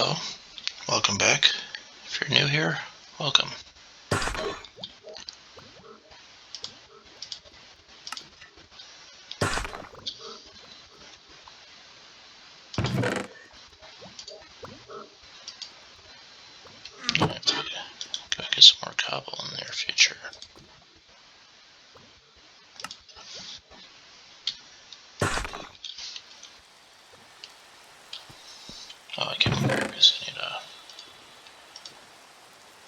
Hello, welcome back. If you're new here, welcome. I have to go get some more cobble in the near future. Oh, I can't remember because I need a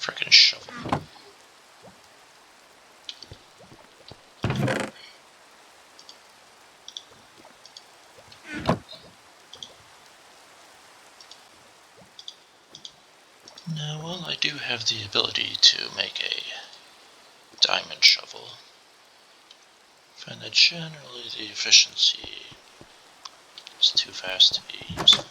frickin' shovel. Now, well, I do have the ability to make a diamond shovel. I find that generally the efficiency is too fast to be used.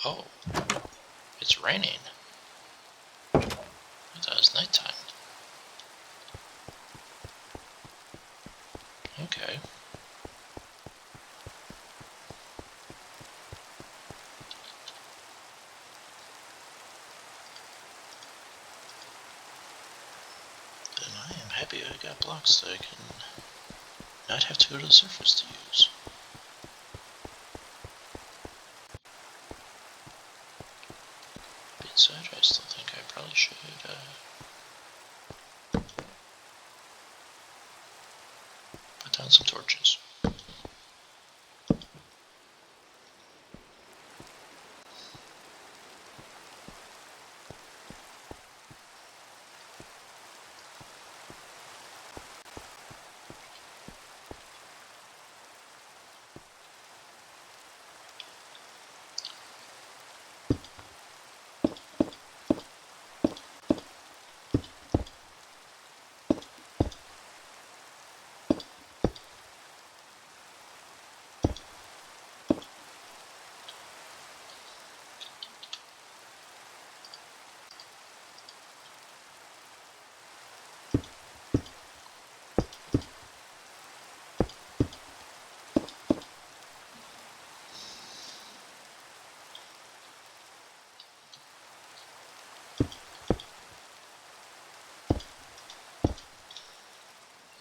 Oh, it's raining. I thought it was nighttime. Okay. Then I am happy I got blocks that I can not have to go to the surface to use. Inside, I still think I probably should put down some torches.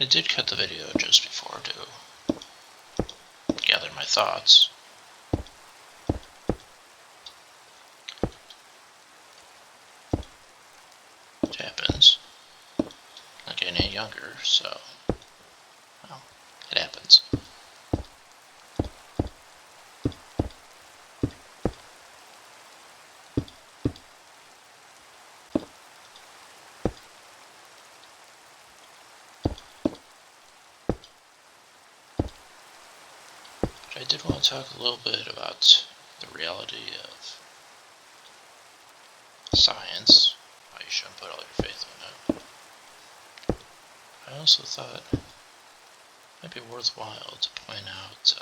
I did cut the video just before to gather my thoughts. It happens. Not getting any younger, so, well, it happens. But I did want to talk a little bit about the reality of science, why you shouldn't put all your faith in it. I also thought it might be worthwhile to point out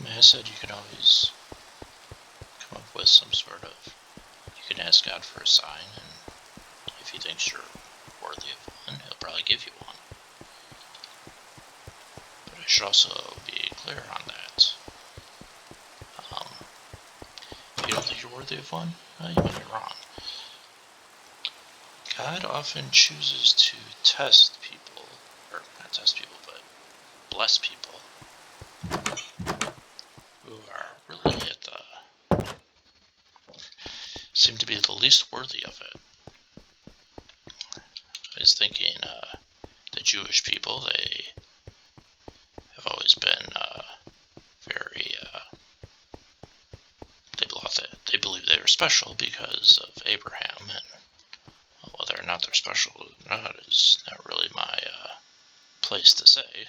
I said you can always come up with some sort of, you can ask God for a sign, and if he thinks you're worthy of one, he'll probably give you one. But I should also be clear on that. If you don't think you're worthy of one, you might be wrong. God often chooses to test people, or not test people, but bless people who are really seem to be the least worthy of it. I was thinking the Jewish people, they have always been very, they believe they were special because of Abraham, and whether or not they're special or not is not really my place to say.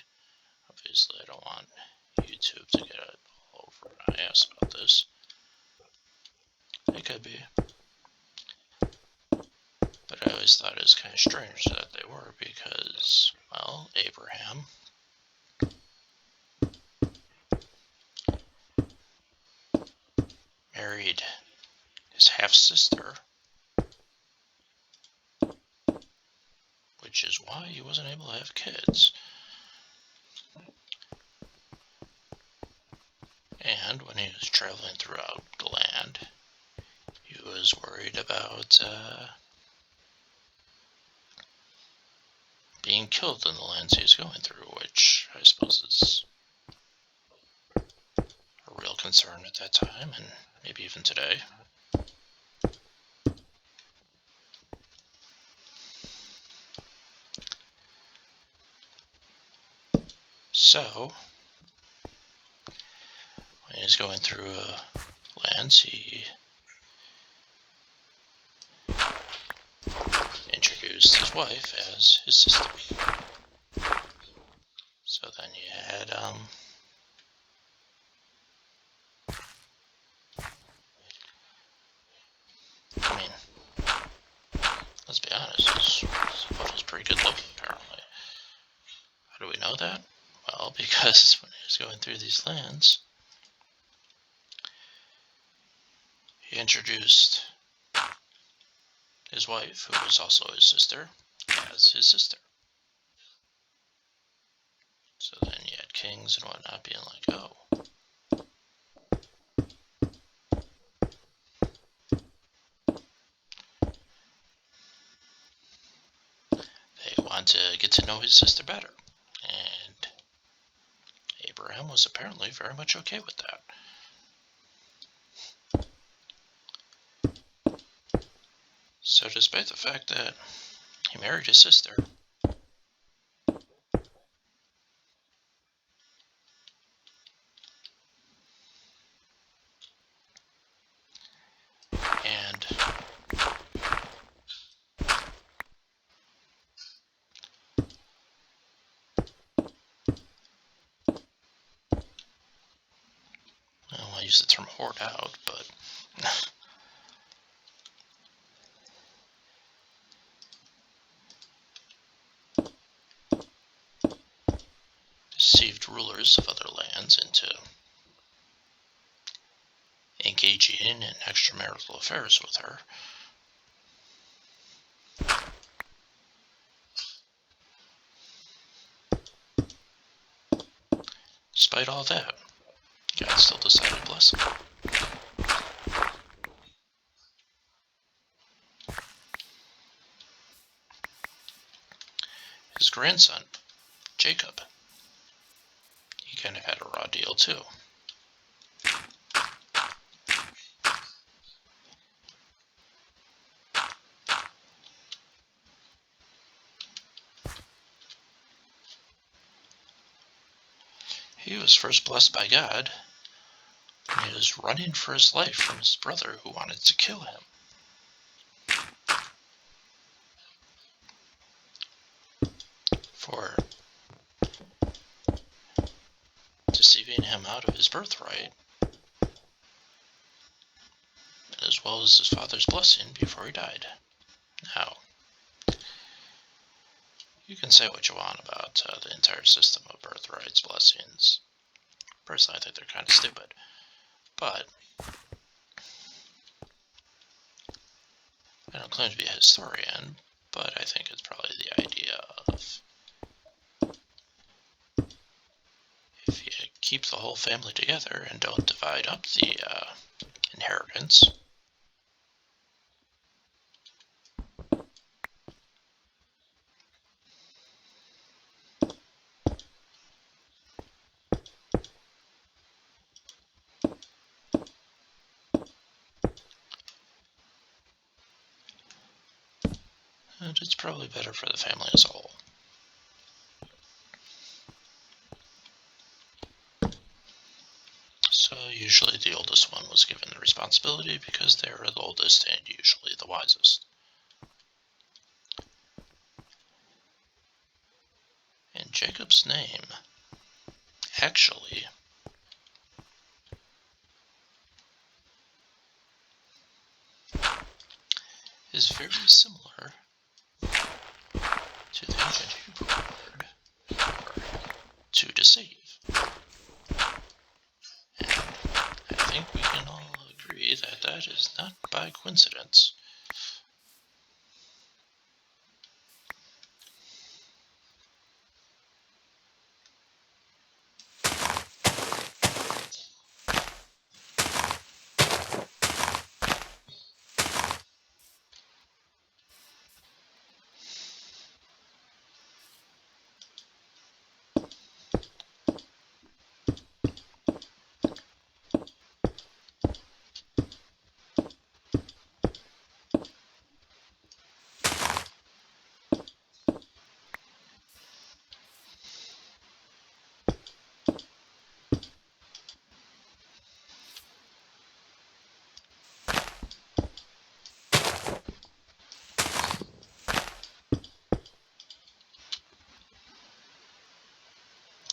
Obviously, I don't want YouTube to get all over my ass about this. It could be. But I always thought it was kind of strange that they were because, well, Abraham married his half-sister, which is why he wasn't able to have kids. And when he was traveling throughout the land, he was worried about being killed in the lands he was going through, which I suppose is a real concern at that time, and maybe even today. So, when he was going through lands, he introduced his wife as his sister. So then you had, I mean, let's be honest, his wife was pretty good looking, apparently. How do we know that? Well, because when he was going through these lands, he introduced his wife, who was also his sister, as his sister. So then you had kings and whatnot being like, oh, they want to get to know his sister better. And Abraham was apparently very much okay with that. So despite the fact that he married his sister, and well, I use the term hoard out, but deceived rulers of other lands into engaging in extramarital affairs with her. Despite all that, God still decided to bless him. His grandson, Jacob, he kind of had a raw deal too. He was first blessed by God when he was running for his life from his brother who wanted to kill him. For deceiving him out of his birthright, as well as his father's blessing before he died. Now, you can say what you want about the entire system of birthrights, blessings. Personally, I think they're kind of stupid. But I don't claim to be a historian, but I think it's probably the idea of if you keep the whole family together and don't divide up the inheritance, it's probably better for the family as a whole. So usually the oldest one was given the responsibility because they were the oldest and usually the wisest. And Jacob's name actually is very similar to the ancient Hebrew word to deceive. And I think we can all agree that that is not by coincidence.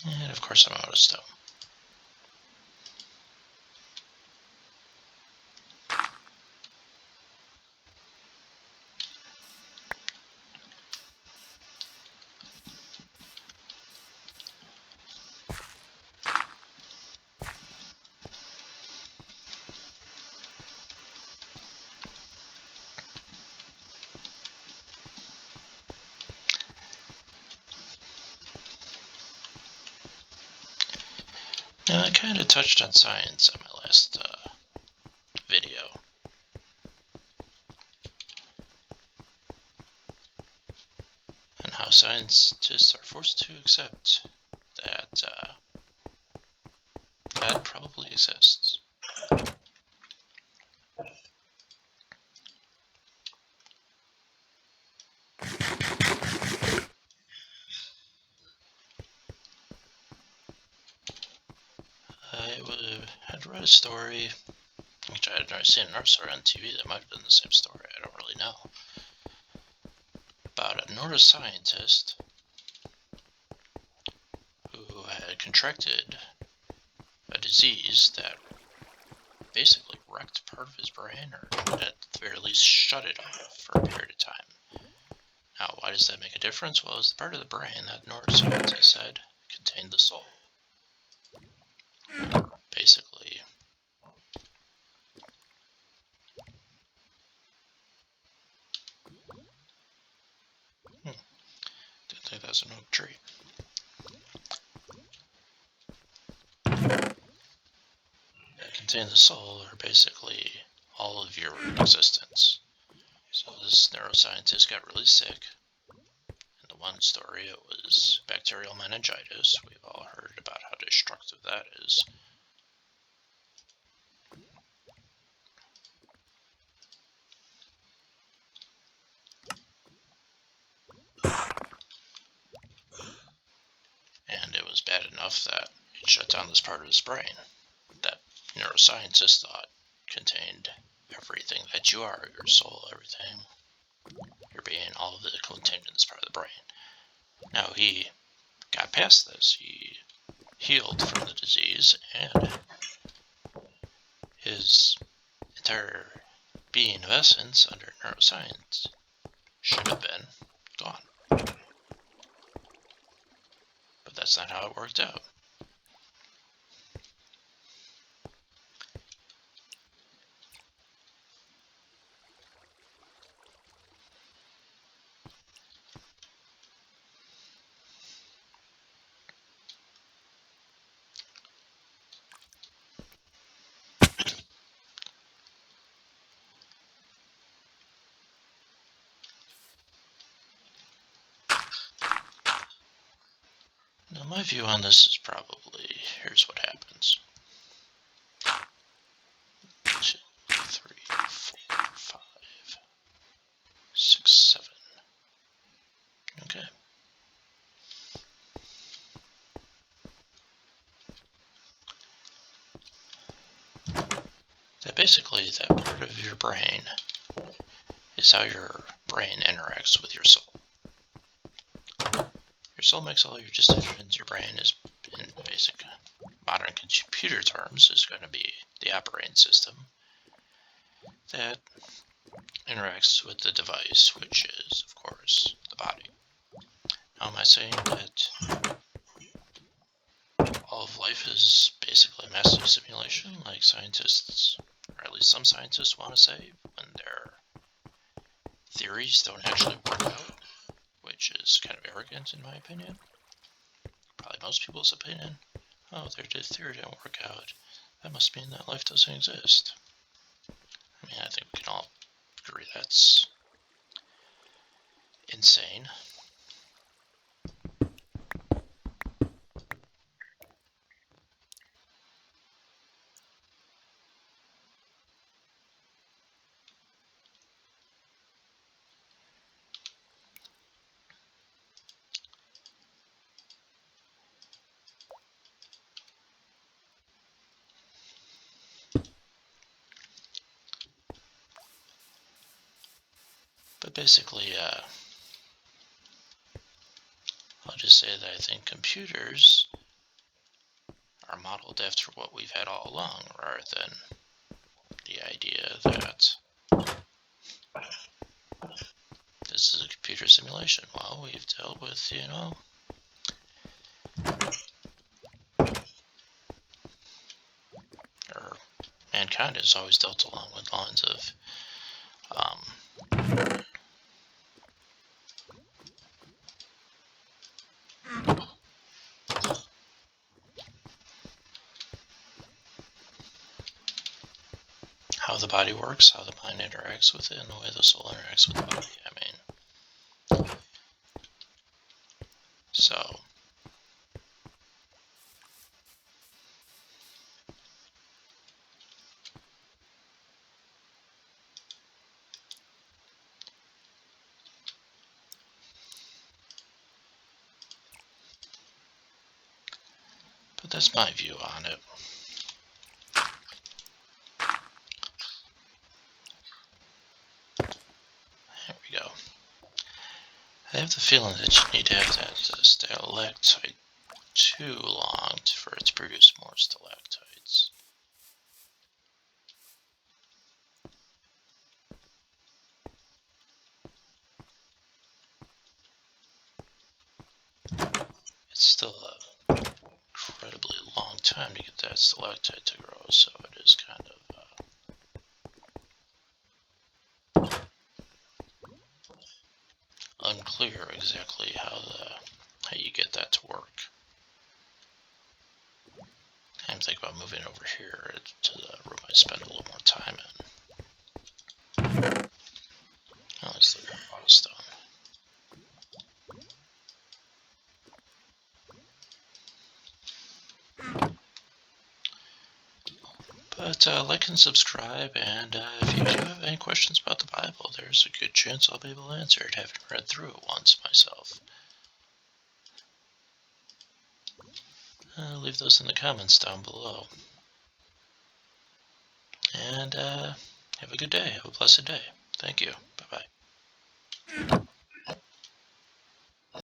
And of course I'm out of stone. Now, I kind of touched on science in my last video. And how scientists are forced to accept that God probably exists. I'd read a story, which I had seen another story on TV that might have been the same story, I don't really know, about a neuroscientist who had contracted a disease that basically wrecked part of his brain, or at the very least shut it off for a period of time. Now, why does that make a difference? Well, it's the part of the brain that neuroscientists said contained the soul. Basically, didn't think that's an oak tree. That contain the soul, or basically all of your existence. So this neuroscientist got really sick. In the one story, it was bacterial meningitis. We've all heard about how destructive that is. And it was bad enough that it shut down this part of his brain that neuroscientists thought contained everything that you are, your soul, everything, your being, all of it contained in this part of the brain. Now he got past this. He healed from the disease, and his entire being of essence under neuroscience should have been gone. But that's not how it worked out. Now, my view on this is probably, here's what happens. 1, 2, 3, 4, 5, 6, 7. Okay. That basically, that part of your brain is how your brain interacts with your soul. Your soul makes all your decisions. Your brain is in basic computer terms, is going to be the operating system that interacts with the device, which is, of course, the body. Now, am I saying that all of life is basically a massive simulation, like scientists, or at least some scientists, want to say when their theories don't actually work out, which is kind of arrogant in my opinion, probably most people's opinion. Oh, their theory didn't work out. That must mean that life doesn't exist. I mean, I think we can all agree that's insane. But basically, I'll just say that I think computers are modeled after what we've had all along, rather than the idea that this is a computer simulation. Well, we've dealt with, or mankind has always dealt along with lines of how the body works, how the mind interacts with it, and the way the soul interacts with the body. I mean, so but that's my view on it. There we go. I have the feeling that you need to have that stalactite too long for it to produce more stalactites. It's still an incredibly long time to get that stalactite to grow, so it is kind of unclear exactly how you get that to work. I'm thinking about moving over here to the room I spend a little more time in. At least look at Waterstone. But like and subscribe, and if you do have any questions about the Bible, there's a good chance I'll be able to answer it, having read through it once myself. Leave those in the comments down below. And have a good day. Have a blessed day. Thank you. Bye-bye.